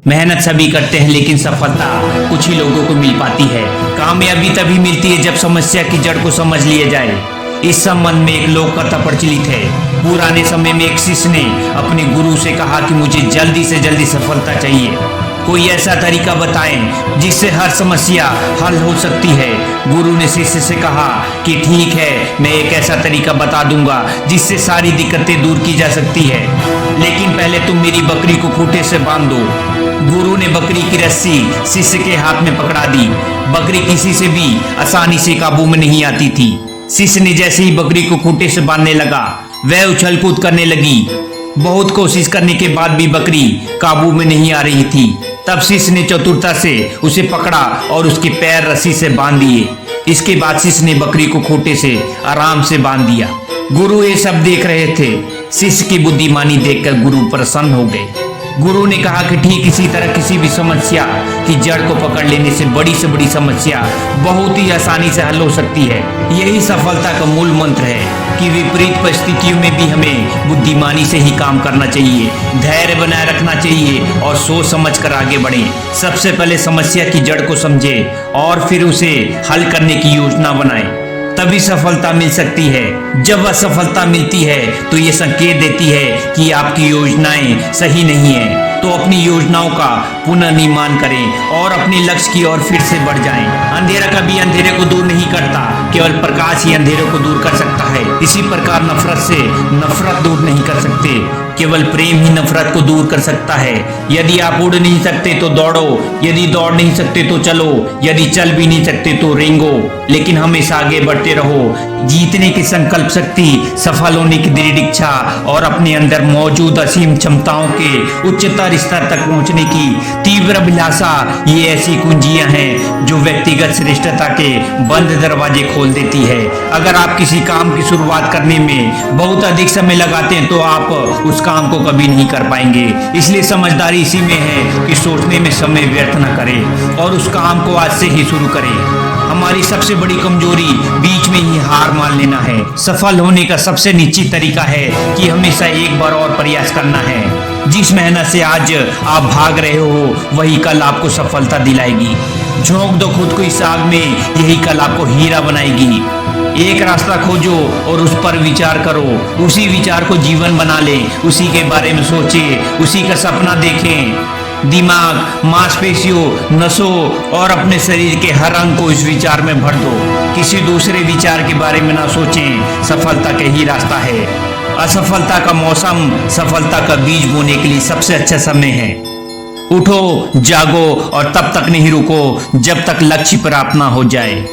मेहनत सभी करते हैं लेकिन सफलता कुछ ही लोगों को मिल पाती है। कामयाबी तभी मिलती है जब समस्या की जड़ को समझ लिया जाए। इस संबंध में एक लोक कथा प्रचलित है। पुराने समय में एक शिष्य ने अपने गुरु से कहा कि मुझे जल्दी से जल्दी सफलता चाहिए, कोई ऐसा तरीका बताएं जिससे हर समस्या हल हो सकती है। गुरु ने शिष्य से कहा कि ठीक है, मैं एक ऐसा तरीका बता दूंगा जिससे सारी दिक्कतें दूर की जा सकती है, लेकिन पहले तुम मेरी बकरी को खूंटे से बांध दो। गुरु ने बकरी की रस्सी शिष्य के हाथ में पकड़ा दी। बकरी किसी से भी आसानी से काबू में नहीं आती थी। शिष्य ने जैसे ही बकरी को खूंटे से बांधने लगा, वह उछल कूद करने लगी। बहुत कोशिश करने के बाद भी बकरी काबू में नहीं आ रही थी। तब शिष्य ने चतुरता से उसे पकड़ा और उसके पैर रस्सी से बांध दिए। इसके बाद शिष्य ने बकरी को खूंटे से आराम से बांध दिया। गुरु ये सब देख रहे थे। शिष्य की बुद्धिमानी देखकर गुरु प्रसन्न हो गए। गुरु ने कहा कि ठीक इसी तरह किसी भी समस्या की जड़ को पकड़ लेने से बड़ी समस्या बहुत ही आसानी से हल हो सकती है। यही सफलता का मूल मंत्र है कि विपरीत परिस्थितियों में भी हमें बुद्धिमानी से ही काम करना चाहिए, धैर्य बनाए रखना चाहिए और सोच समझ कर आगे बढ़ें। सबसे पहले समस्या की जड़ को समझें और फिर उसे हल करने की योजना बनाएं, तभी सफलता मिल सकती है। जब असफलता मिलती है तो ये संकेत देती है कि आपकी योजनाएं सही नहीं है। तो अपनी योजनाओं का पुनर्निर्माण करें और अपने लक्ष्य की ओर फिर से बढ़ जाएं। अंधेरा कभी अंधेरे को दूर नहीं करता, केवल प्रकाश ही अंधेरे को दूर कर सकता है। इसी प्रकार नफरत से नफरत दूर नहीं कर सकते, केवल प्रेम ही नफरत को दूर कर सकता है। यदि आप उड़ नहीं सकते तो दौड़ो, यदि दौड़ नहीं सकते तो चलो, यदि चल भी नहीं सकते तो रेंगो, लेकिन हमेशा आगे बढ़ते रहो। जीतने की संकल्प शक्ति, सफल होने की दृढ़ इच्छा और अपने अंदर मौजूद असीम क्षमताओं के उच्चतर स्तर तक पहुंचने की तीव्र अभिलाषा, ये ऐसी कुंजियां हैं जो व्यक्तिगत श्रेष्ठता के बंद दरवाजे खोल देती है। अगर आप किसी काम की शुरुआत करने में बहुत अधिक समय लगाते हैं तो आप उस काम को कभी नहीं कर पाएंगे। इसलिए समझदारी इसी में है कि सोचने में समय व्यर्थ न करें और उस काम को आज से ही शुरू करें। हमारी सबसे बड़ी कमजोरी बीच में ही हार मान लेना है। सफल होने का सबसे निश्चित तरीका है कि हमेशा एक बार और प्रयास करना है। जिस मेहनत से आज आप भाग रहे हो वही कल आपको सफलता दिलाएगी। झोंक दो खुद को इस आग में, यही कल आपको हीरा बनाएगी। एक रास्ता खोजो और उस पर विचार करो, उसी विचार को जीवन बना लें, उसी के बारे में सोचें, उसी का सपना देखें। दिमाग, मांसपेशियों, नसों और अपने शरीर के हर अंग को इस विचार में भर दो। किसी दूसरे विचार के बारे में ना सोचें। सफलता का ही रास्ता है। असफलता का मौसम सफलता का बीज बोने के लिए सबसे अच्छा समय है। उठो, जागो और तब तक नहीं रुको जब तक लक्ष्य प्राप्त ना हो जाए।